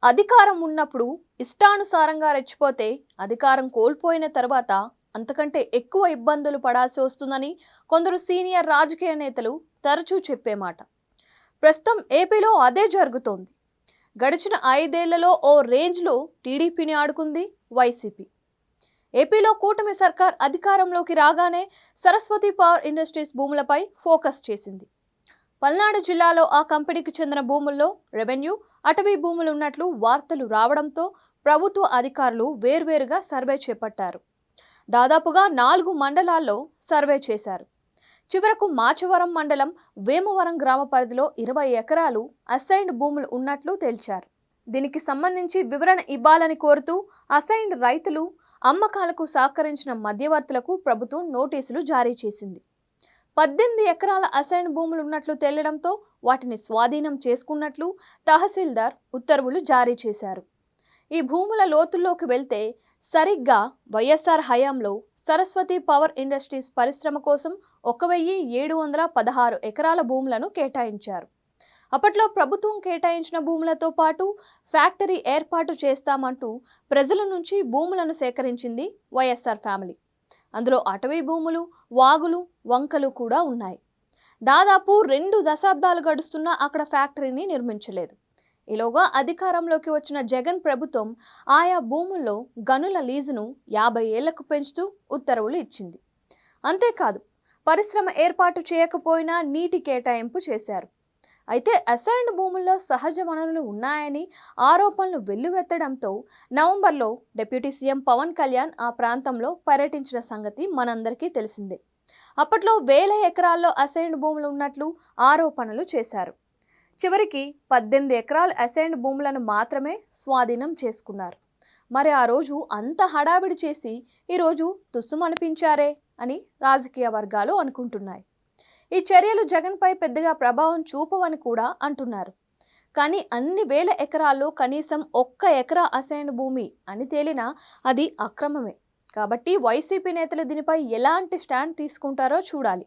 అధికారం ఉన్నప్పుడు ఇష్టానుసారంగా రెచ్చిపోతే అధికారం కోల్పోయిన తర్వాత అంతకంటే ఎక్కువ ఇబ్బందులు పడాల్సి వస్తుందని కొందరు సీనియర్ రాజకీయ నేతలు తరచూ చెప్పే మాట. ప్రస్తుతం ఏపీలో అదే జరుగుతోంది. గడిచిన 5 ఏళ్లలో ఓ రేంజ్లో టీడీపీని ఆడుకుంది వైసీపీ. ఏపీలో కూటమి సర్కార్ అధికారంలోకి రాగానే సరస్వతి పవర్ ఇండస్ట్రీస్ భూములపై ఫోకస్ చేసింది. పల్నాడు జిల్లాలో ఆ కంపెనీకి చెందిన భూముల్లో రెవెన్యూ, అటవీ భూములు ఉన్నట్లు వార్తలు రావడంతో ప్రభుత్వ అధికారులు వేర్వేరుగా సర్వే చేపట్టారు. దాదాపుగా 4 మండలాల్లో సర్వే చేశారు. చివరకు మాచవరం మండలం వేమవరం గ్రామ పరిధిలో 20 ఎకరాలు అసైన్డ్ భూములు ఉన్నట్లు తేల్చారు. దీనికి సంబంధించి వివరణ ఇవ్వాలని కోరుతూ అసైన్డ్ రైతులు, అమ్మకాలకు సహకరించిన మధ్యవర్తులకు ప్రభుత్వం నోటీసులు జారీ చేసింది. 18 ఎకరాల అసైన్డ్ భూములు ఉన్నట్లు తేలడంతో వాటిని స్వాధీనం చేసుకున్నట్లు తహసీల్దార్ ఉత్తర్వులు జారీ చేశారు. ఈ భూముల లోతుల్లోకి వెళ్తే సరిగ్గా వైఎస్ఆర్ హయాంలో సరస్వతి పవర్ ఇండస్ట్రీస్ పరిశ్రమ కోసం 1716 ఎకరాల భూములను కేటాయించారు. అప్పట్లో ప్రభుత్వం కేటాయించిన భూములతో పాటు ఫ్యాక్టరీ ఏర్పాటు చేస్తామంటూ ప్రజల నుంచి భూములను సేకరించింది వైఎస్ఆర్ ఫ్యామిలీ. అందులో అటవీ భూములు, వాగులు, వంకలు కూడా ఉన్నాయి. దాదాపు 2 దశాబ్దాలు గడుస్తున్నా అక్కడ ఫ్యాక్టరీని నిర్మించలేదు. ఈలోగా అధికారంలోకి వచ్చిన జగన్ ప్రభుత్వం ఆయా భూముల్లో గనుల లీజును 50 ఏళ్లకు పెంచుతూ ఉత్తర్వులు ఇచ్చింది. అంతేకాదు, పరిశ్రమ ఏర్పాటు చేయకపోయినా నీటి కేటాయింపు చేశారు. అయితే అసైన్డ్ భూముల్లో సహజ వనరులు ఉన్నాయని ఆరోపణలు వెల్లువెత్తడంతో నవంబర్లో డిప్యూటీ సీఎం పవన్ కళ్యాణ్ ఆ ప్రాంతంలో పర్యటించిన సంగతి మనందరికీ తెలిసిందే. అప్పట్లో వేల ఎకరాల్లో అసైన్డ్ భూములు ఉన్నట్లు ఆరోపణలు చేశారు. చివరికి 18 ఎకరాల అసైన్డ్ భూములను మాత్రమే స్వాధీనం చేసుకున్నారు. మరి ఆ రోజు అంత హడావిడి చేసి ఈరోజు తుస్సుమనిపించారే అని రాజకీయ వర్గాలు అనుకుంటున్నాయి. ఈ చర్యలు జగన్పై పెద్దగా ప్రభావం చూపవని కూడా అంటున్నారు. కానీ అన్ని వేల ఎకరాల్లో కనీసం 1 ఎకరా అసైన్డ్ భూమి అని తేలినా అది అక్రమమే. కాబట్టి వైసీపీ నేతలు దీనిపై ఎలాంటి స్టాండ్ తీసుకుంటారో చూడాలి.